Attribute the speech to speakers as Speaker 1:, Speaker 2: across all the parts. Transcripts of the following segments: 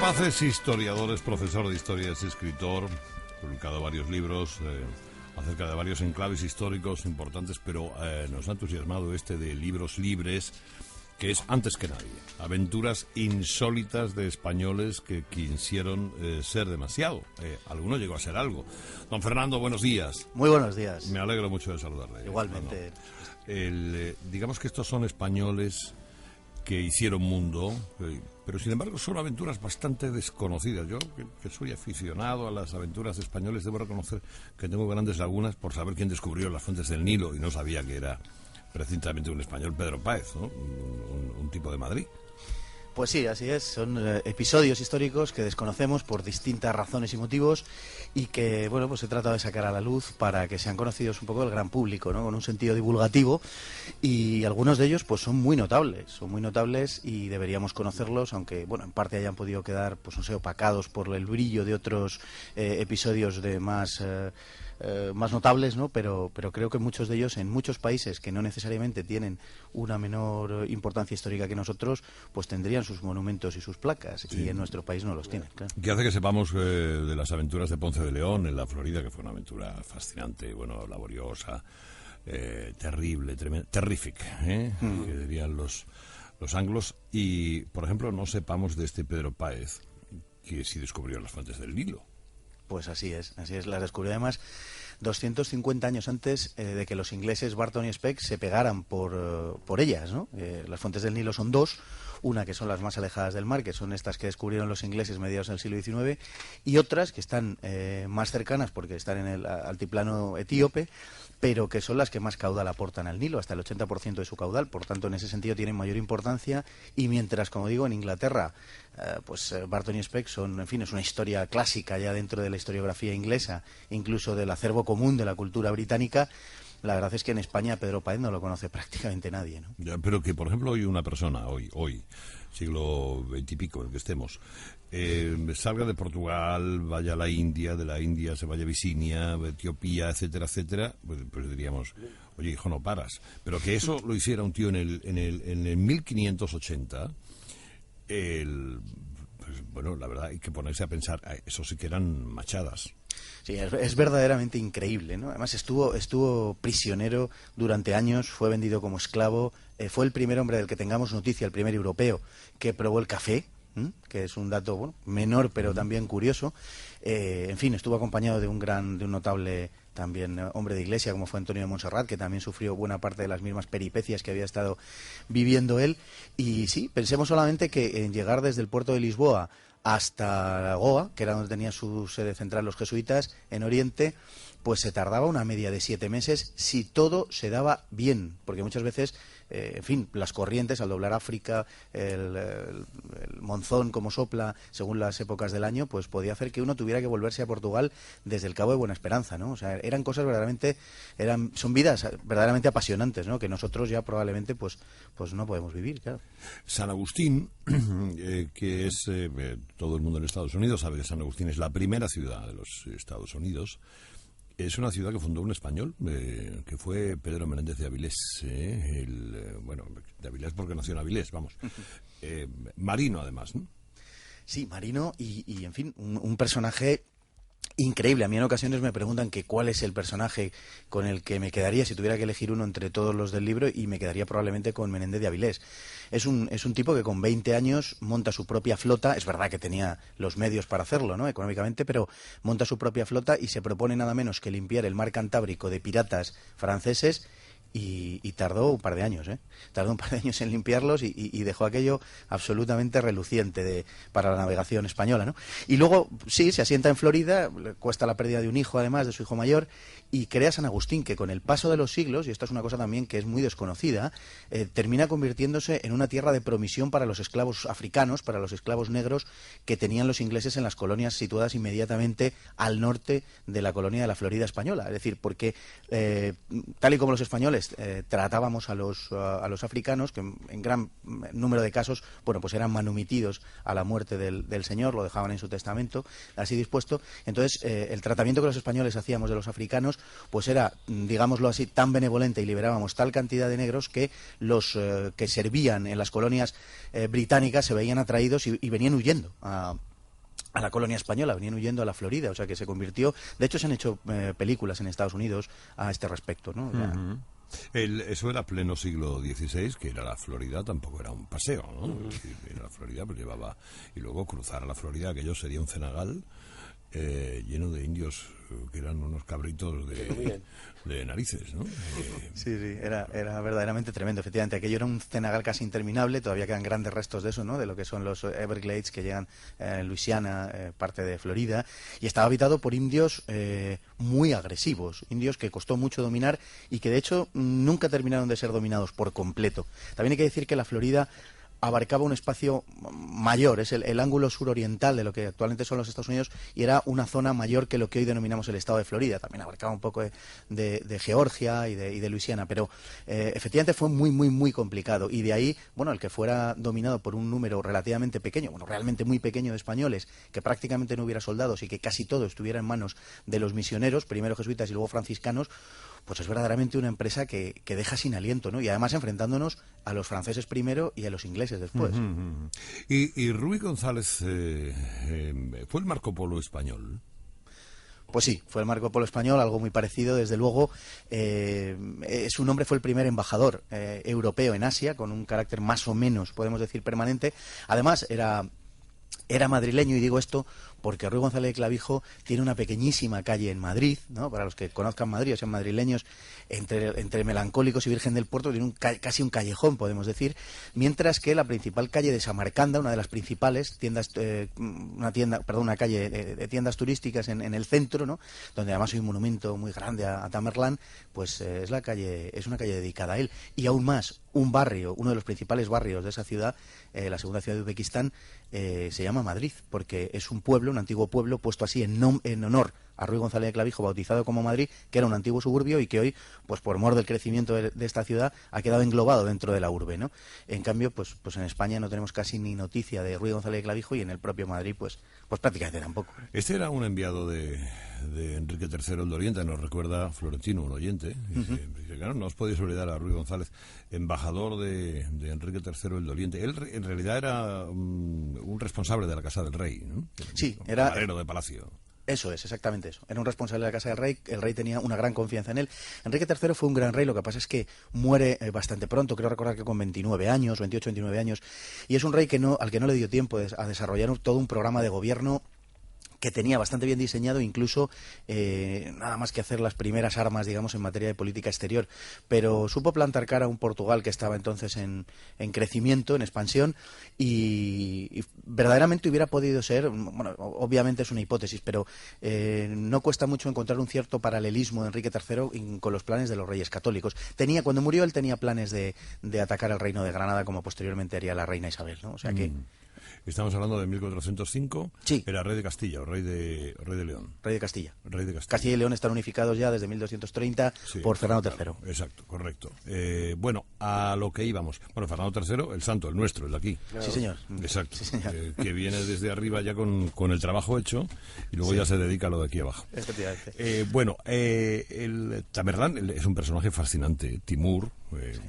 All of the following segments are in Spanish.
Speaker 1: Paz es historiador, es profesor de historia, es escritor, ha publicado varios libros acerca de varios enclaves históricos importantes, pero nos ha entusiasmado este de Libros Libres, que es Antes que nadie, aventuras insólitas de españoles que quisieron ser demasiado. Alguno llegó a ser algo. Don Fernando, buenos días.
Speaker 2: Muy buenos días.
Speaker 1: Me alegro mucho de saludarle.
Speaker 2: Igualmente.
Speaker 1: Digamos que estos son españoles que hicieron mundo, pero sin embargo son aventuras bastante desconocidas. Yo, que soy aficionado a las aventuras españoles, debo reconocer que tengo grandes lagunas por saber quién descubrió las fuentes del Nilo, y no sabía que era precisamente un español, Pedro Páez, ¿no? Un tipo de Madrid.
Speaker 2: Pues sí, así es. Son episodios históricos que desconocemos por distintas razones y motivos, y que, bueno, pues se trata de sacar a la luz para que sean conocidos un poco el gran público, ¿no? Con un sentido divulgativo, y algunos de ellos pues son muy notables y deberíamos conocerlos, aunque, bueno, en parte hayan podido quedar, pues no sé, opacados por el brillo de otros episodios de más notables, ¿no? Pero creo que muchos de ellos, en muchos países que no necesariamente tienen una menor importancia histórica que nosotros, pues tendrían sus monumentos y sus placas, sí. Y en nuestro país no los tienen, claro.
Speaker 1: ¿Qué hace que sepamos de las aventuras de Ponce de León en la Florida, que fue una aventura fascinante, bueno, laboriosa, terrible, terrífic, que dirían los anglos, y, por ejemplo, no sepamos de este Pedro Páez, que sí descubrió las fuentes del Nilo?
Speaker 2: Pues así es, las descubrió además 250 años antes de que los ingleses Barton y Speke se pegaran por ellas, ¿no? Las fuentes del Nilo son dos, una que son las más alejadas del mar, que son estas que descubrieron los ingleses mediados del siglo XIX, y otras que están más cercanas porque están en el altiplano etíope, pero que son las que más caudal aportan al Nilo, hasta el 80% de su caudal. Por tanto, en ese sentido tienen mayor importancia, y mientras, como digo, en Inglaterra Barton y Speke son, en fin, es una historia clásica ya dentro de la historiografía inglesa, incluso del acervo común de la cultura británica. La verdad es que en España Pedro Páez no lo conoce prácticamente nadie, ¿no?
Speaker 1: Ya, pero que, por ejemplo, hoy una persona, hoy siglo XX y pico, en el que estemos, salga de Portugal, vaya a la India, de la India se vaya a Abisinia, Etiopía, etcétera, etcétera, pues diríamos, oye, hijo, no paras. Pero que eso lo hiciera un tío en el 1580, pues, bueno, la verdad hay que ponerse a pensar, eso sí que eran machadas.
Speaker 2: Sí, es verdaderamente increíble, ¿no? Además estuvo prisionero durante años, fue vendido como esclavo, fue el primer hombre del que tengamos noticia, el primer europeo que probó el café, que es un dato, bueno, menor pero también curioso. En fin, estuvo acompañado de un notable también hombre de iglesia, como fue Antonio de Montserrat, que también sufrió buena parte de las mismas peripecias que había estado viviendo él. Y sí, pensemos solamente que en llegar desde el puerto de Lisboa hasta Goa, que era donde tenía su sede central los jesuitas, en Oriente, pues se tardaba una media de 7 meses si todo se daba bien, porque muchas veces, en fin, las corrientes al doblar África, el monzón como sopla según las épocas del año, pues podía hacer que uno tuviera que volverse a Portugal desde el Cabo de Buena Esperanza, ¿no? O sea, eran cosas verdaderamente, son vidas verdaderamente apasionantes, ¿no? Que nosotros ya probablemente pues no podemos vivir, claro.
Speaker 1: San Agustín, que es, todo el mundo en Estados Unidos sabe que San Agustín es la primera ciudad de los Estados Unidos. Es una ciudad que fundó un español, que fue Pedro Menéndez de Avilés, bueno, de Avilés porque nació en Avilés, vamos. Marino, además, ¿no?
Speaker 2: Sí, marino y en fin, un personaje increíble. A mí en ocasiones me preguntan que cuál es el personaje con el que me quedaría si tuviera que elegir uno entre todos los del libro, y me quedaría probablemente con Menéndez de Avilés. Es un tipo que con 20 años monta su propia flota. Es verdad que tenía los medios para hacerlo, ¿no?, económicamente, pero monta su propia flota y se propone nada menos que limpiar el mar Cantábrico de piratas franceses. Y tardó un par de años, Tardó un par de años en limpiarlos y dejó aquello absolutamente reluciente para la navegación española, ¿no? Y luego, sí, se asienta en Florida, le cuesta la pérdida de un hijo, además, de su hijo mayor, y crea San Agustín, que con el paso de los siglos, y esto es una cosa también que es muy desconocida, termina convirtiéndose en una tierra de promisión para los esclavos africanos, para los esclavos negros que tenían los ingleses en las colonias situadas inmediatamente al norte de la colonia de la Florida española. Es decir, porque tal y como los españoles tratábamos a los africanos, que en gran número de casos, bueno, pues eran manumitidos a la muerte del señor, lo dejaban en su testamento, así dispuesto. Entonces, el tratamiento que los españoles hacíamos de los africanos, pues era, digámoslo así, tan benevolente, y liberábamos tal cantidad de negros que los que servían en las colonias británicas se veían atraídos y venían huyendo a la colonia española, venían huyendo a la Florida, o sea que se convirtió, de hecho se han hecho películas en Estados Unidos a este respecto, ¿no?
Speaker 1: Eso era pleno siglo XVI, que era la Florida, tampoco era un paseo, ¿no? Era la Florida, pues llevaba, y luego cruzar a la Florida, aquello sería un cenagal lleno de indios que eran unos cabritos de narices, ¿no?
Speaker 2: Sí, era verdaderamente tremendo, efectivamente. Aquello era un cenagal casi interminable, todavía quedan grandes restos de eso, ¿no? De lo que son los Everglades que llegan en Luisiana, parte de Florida, y estaba habitado por indios muy agresivos, indios que costó mucho dominar y que de hecho nunca terminaron de ser dominados por completo. También hay que decir que la Florida abarcaba un espacio mayor, es el ángulo suroriental de lo que actualmente son los Estados Unidos, y era una zona mayor que lo que hoy denominamos el estado de Florida. También abarcaba un poco de Georgia y de Luisiana, pero efectivamente fue muy, muy, muy complicado. Y de ahí, bueno, el que fuera dominado por un número relativamente pequeño, bueno, realmente muy pequeño de españoles, que prácticamente no hubiera soldados y que casi todo estuviera en manos de los misioneros, primero jesuitas y luego franciscanos, pues es verdaderamente una empresa que deja sin aliento, ¿no? Y además enfrentándonos a los franceses primero y a los ingleses después.
Speaker 1: Y Ruy González fue el Marco Polo español.
Speaker 2: Pues sí, fue el Marco Polo español, algo muy parecido, desde luego. Su nombre fue el primer embajador europeo en Asia, con un carácter más o menos, podemos decir, permanente. Además, era madrileño, y digo esto porque Ruy González de Clavijo tiene una pequeñísima calle en Madrid, ¿no? Para los que conozcan Madrid o sean madrileños, entre Melancólicos y Virgen del Puerto, tiene casi un callejón, podemos decir, mientras que la principal calle de Samarcanda, una de las principales una calle de tiendas turísticas en el centro, ¿no? Donde además hay un monumento muy grande a Tamerlán, pues es una calle dedicada a él. Y aún más, un barrio, uno de los principales barrios de esa ciudad, la segunda ciudad de Uzbekistán, se llama Madrid, porque es un pueblo, un antiguo pueblo puesto así en honor a Ruy González de Clavijo, bautizado como Madrid, que era un antiguo suburbio y que hoy, pues por mor del crecimiento de esta ciudad, ha quedado englobado dentro de la urbe, ¿no? En cambio, pues en España no tenemos casi ni noticia de Ruy González de Clavijo, y en el propio Madrid, pues prácticamente tampoco.
Speaker 1: Este era un enviado de Enrique III el de Oriente, nos recuerda Florentino, un oyente. Dice, claro, no os podéis olvidar a Ruy González, embajador de Enrique III el de Oriente. Él en realidad era un responsable de la Casa del Rey, ¿no?
Speaker 2: Sí,
Speaker 1: un
Speaker 2: era
Speaker 1: camarero de palacio.
Speaker 2: Eso es, exactamente eso. Era un responsable de la casa del rey, el rey tenía una gran confianza en él. Enrique III fue un gran rey, lo que pasa es que muere bastante pronto, creo recordar que con 29 años, 28, 29 años, y es un rey al que no le dio tiempo a desarrollar todo un programa de gobierno que tenía bastante bien diseñado, incluso nada más que hacer las primeras armas, digamos, en materia de política exterior. Pero supo plantar cara a un Portugal que estaba entonces en crecimiento, en expansión, y verdaderamente hubiera podido ser, bueno, obviamente es una hipótesis, pero no cuesta mucho encontrar un cierto paralelismo de Enrique III con los planes de los reyes católicos. Cuando murió, él tenía planes de atacar al reino de Granada, como posteriormente haría la reina Isabel, ¿no? O sea que...
Speaker 1: Estamos hablando de 1405.
Speaker 2: Sí.
Speaker 1: Era rey de Castilla o rey de León.
Speaker 2: Rey de Castilla.
Speaker 1: Rey de Castilla.
Speaker 2: Castilla y León están unificados ya desde 1230 por Fernando III.
Speaker 1: Claro, exacto, correcto. Bueno, a lo que íbamos. Bueno, Fernando III, el santo, el nuestro, el de aquí.
Speaker 2: Claro. Sí, señor.
Speaker 1: Exacto.
Speaker 2: Sí, señor.
Speaker 1: Que viene desde arriba ya con el trabajo hecho y luego ya se dedica a lo de aquí abajo.
Speaker 2: Efectivamente.
Speaker 1: Bueno, el Tamerlán es un personaje fascinante. Timur,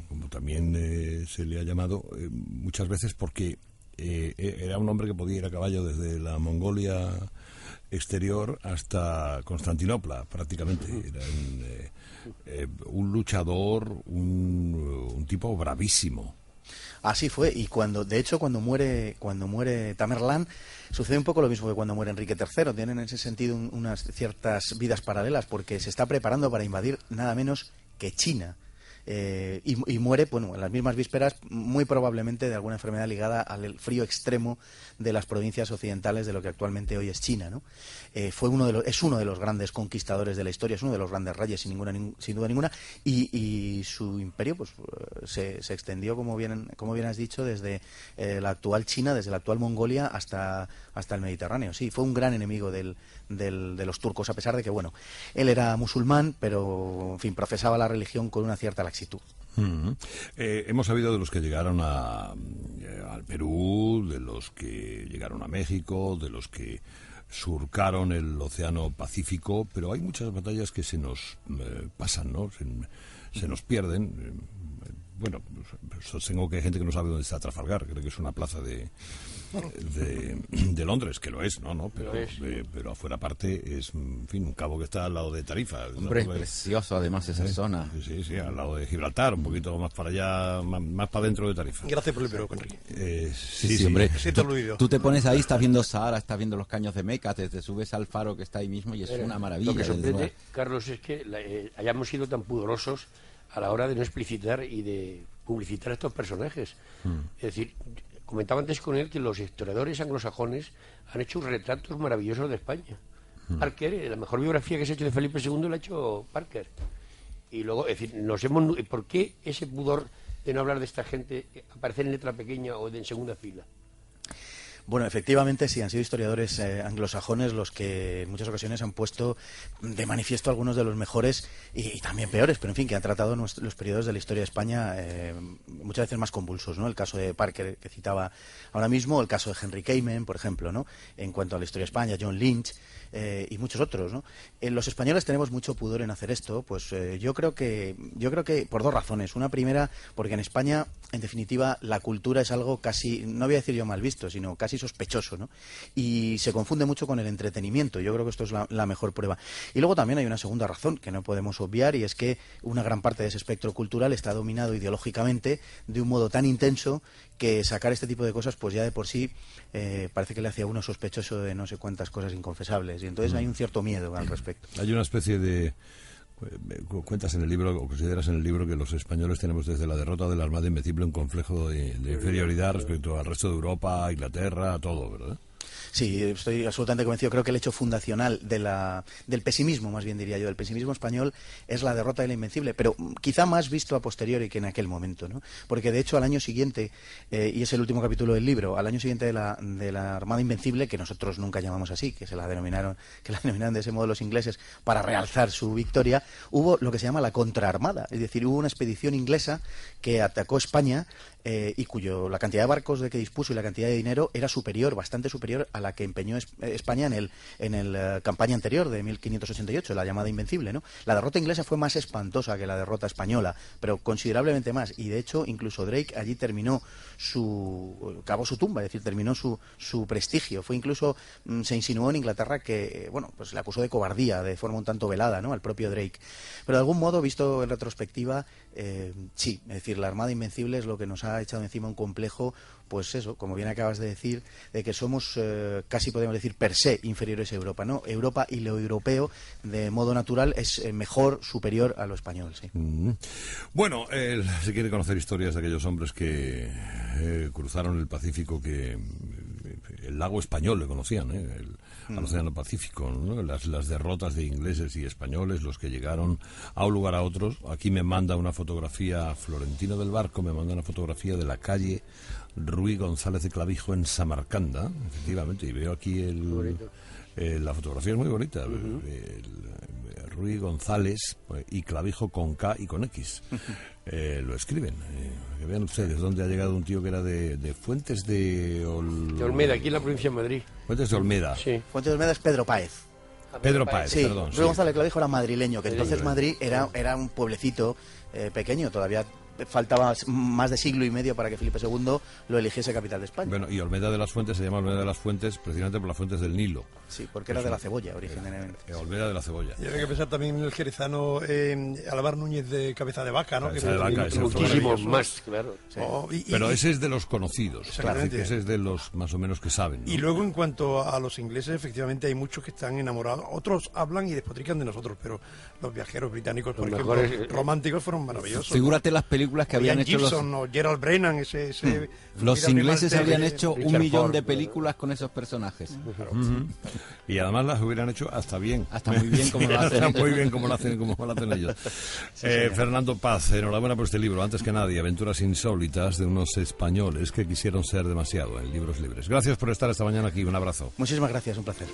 Speaker 1: como también se le ha llamado muchas veces, porque era un hombre que podía ir a caballo desde la Mongolia exterior hasta Constantinopla, prácticamente. Era un luchador, un tipo bravísimo.
Speaker 2: Así fue, y cuando muere Tamerlán, sucede un poco lo mismo que cuando muere Enrique III. Tienen en ese sentido unas ciertas vidas paralelas, porque se está preparando para invadir nada menos que China. Y muere, bueno, en las mismas vísperas, muy probablemente de alguna enfermedad ligada al frío extremo de las provincias occidentales de lo que actualmente hoy es China, ¿no? Es uno de los grandes conquistadores de la historia, es uno de los grandes reyes, sin duda ninguna, y su imperio pues se extendió, como bien has dicho, desde la actual China, desde la actual Mongolia hasta el Mediterráneo. Sí, fue un gran enemigo de los turcos, a pesar de que, bueno, él era musulmán, pero, en fin, profesaba la religión con una cierta laxitud.
Speaker 1: Hemos sabido de los que llegaron al Perú, de los que llegaron a México, de los que surcaron el Océano Pacífico, pero hay muchas batallas que se nos pasan, ¿no? Se nos pierden. bueno, sostengo que hay gente que no sabe dónde está Trafalgar, creo que es una plaza de Londres, que lo es, ¿no? Pero afuera aparte es, en fin, un cabo que está al lado de Tarifa.
Speaker 3: Hombre, es precioso además esa zona.
Speaker 1: Sí, al lado de Gibraltar, un poquito más para allá, más para dentro de Tarifa.
Speaker 4: Gracias por el libro, Enrique.
Speaker 3: Sí, hombre.
Speaker 4: Tú
Speaker 3: te pones ahí, estás viendo Sahara, estás viendo los caños de Meca, te subes al faro que está ahí mismo y es una maravilla.
Speaker 5: Lo que sorprende, Carlos, es que hayamos sido tan pudorosos a la hora de no explicitar y de publicitar a estos personajes. Es decir, comentaba antes con él que los historiadores anglosajones han hecho retratos maravillosos de España. Parker, la mejor biografía que se ha hecho de Felipe II la ha hecho Parker. Y luego, es decir, ¿por qué ese pudor de no hablar de esta gente, aparecer en letra pequeña o en segunda fila?
Speaker 2: Bueno, efectivamente sí, han sido historiadores anglosajones los que en muchas ocasiones han puesto de manifiesto algunos de los mejores y también peores, pero en fin, que han tratado los periodos de la historia de España muchas veces más convulsos, ¿no? El caso de Parker que citaba ahora mismo, el caso de Henry Kamen, por ejemplo, ¿no? En cuanto a la historia de España, John Lynch y muchos otros, ¿no? Los españoles tenemos mucho pudor en hacer esto, pues yo creo que por dos razones. Una primera, porque en España, en definitiva, la cultura es algo casi, no voy a decir yo mal visto, sino casi sospechoso, ¿no? Y se confunde mucho con el entretenimiento. Yo creo que esto es la mejor prueba. Y luego también hay una segunda razón que no podemos obviar, y es que una gran parte de ese espectro cultural está dominado ideológicamente de un modo tan intenso que sacar este tipo de cosas, pues ya de por sí parece que le hace a uno sospechoso de no sé cuántas cosas inconfesables, y entonces hay un cierto miedo al respecto.
Speaker 1: Hay una especie de... Cuentas en el libro, o consideras en el libro, que los españoles tenemos desde la derrota de la Armada Invencible un complejo de inferioridad respecto al resto de Europa, Inglaterra, todo, ¿verdad?
Speaker 2: Sí, estoy absolutamente convencido. Creo que el hecho fundacional del pesimismo, más bien diría yo, del pesimismo español, es la derrota de la Invencible, pero quizá más visto a posteriori que en aquel momento, ¿no? Porque de hecho al año siguiente, y es el último capítulo del libro, al año siguiente de la Armada Invencible, que nosotros nunca llamamos así, que la denominaron de ese modo los ingleses para realzar su victoria, hubo lo que se llama la contraarmada, es decir, hubo una expedición inglesa que atacó España y la cantidad de barcos de que dispuso y la cantidad de dinero era superior, bastante superior a la que empeñó España en la campaña anterior de 1588, la llamada Invencible, ¿no? La derrota inglesa fue más espantosa que la derrota española, pero considerablemente más, y de hecho incluso Drake allí cavó su tumba, es decir, terminó su prestigio. Fue incluso, se insinuó en Inglaterra que, pues le acusó de cobardía de forma un tanto velada, ¿no?, al propio Drake. Pero de algún modo, visto en retrospectiva, sí, es decir, la Armada Invencible es lo que nos ha echado encima un complejo, pues eso, como bien acabas de decir, de que somos casi podemos decir per se inferiores a Europa, ¿no? Europa y lo europeo de modo natural es mejor, superior a lo español, sí.
Speaker 1: Bueno, se quiere conocer historias de aquellos hombres que cruzaron el Pacífico, que el lago español le conocían, al Océano Pacífico, ¿no? Las derrotas de ingleses y españoles, los que llegaron a un lugar a otros. Aquí me manda una fotografía, Florentino del Barco me manda una fotografía de la calle Ruy González de Clavijo en Samarcanda, efectivamente, y veo aquí la fotografía es muy bonita. Ruy González y Clavijo con K y con X. Lo escriben. Que vean ustedes dónde ha llegado un tío que era de Fuentes de
Speaker 5: Olmeda, aquí en la provincia de Madrid.
Speaker 1: Fuentes de Olmeda.
Speaker 5: Sí.
Speaker 2: Fuentes de Olmeda es Pedro Páez.
Speaker 1: Pedro Páez,
Speaker 2: sí,
Speaker 1: perdón.
Speaker 2: Ruy González Clavijo era madrileño, que entonces Madrid era un pueblecito pequeño, todavía faltaba más de siglo y medio para que Felipe II lo eligiese capital de España.
Speaker 1: Bueno, y Olmeda de las Fuentes se llama Olmeda de las Fuentes precisamente por las fuentes del Nilo.
Speaker 2: Sí, porque era de la cebolla originalmente.
Speaker 1: Olmeda de la cebolla.
Speaker 4: Y hay que pensar también en el jerezano Álvar Núñez de Cabeza de Vaca, ¿no?
Speaker 1: Cabeza de Vaca, es
Speaker 5: muchísimos más, claro.
Speaker 2: Sí.
Speaker 1: Pero ese es de los conocidos, claro, ese es de los más o menos que saben, ¿no?
Speaker 4: Y luego, en cuanto a los ingleses, efectivamente hay muchos que están enamorados. Otros hablan y despotrican de nosotros, pero los viajeros británicos, por ejemplo, románticos, fueron maravillosos.
Speaker 3: Figúrate las películas que habían hecho
Speaker 4: Gibson o Gerald Brennan,
Speaker 3: los ingleses habrían hecho
Speaker 5: Richard
Speaker 3: 1 millón
Speaker 5: Ford,
Speaker 3: de películas con esos personajes.
Speaker 1: Y además las hubieran hecho hasta bien.
Speaker 3: Hasta muy bien como lo hacen ellos.
Speaker 1: Muy bien como lo hacen ellos. Fernando Paz, enhorabuena por este libro. Antes que nadie, aventuras insólitas de unos españoles que quisieron ser demasiado en Libros Libres. Gracias por estar esta mañana aquí. Un abrazo.
Speaker 2: Muchísimas gracias, un placer.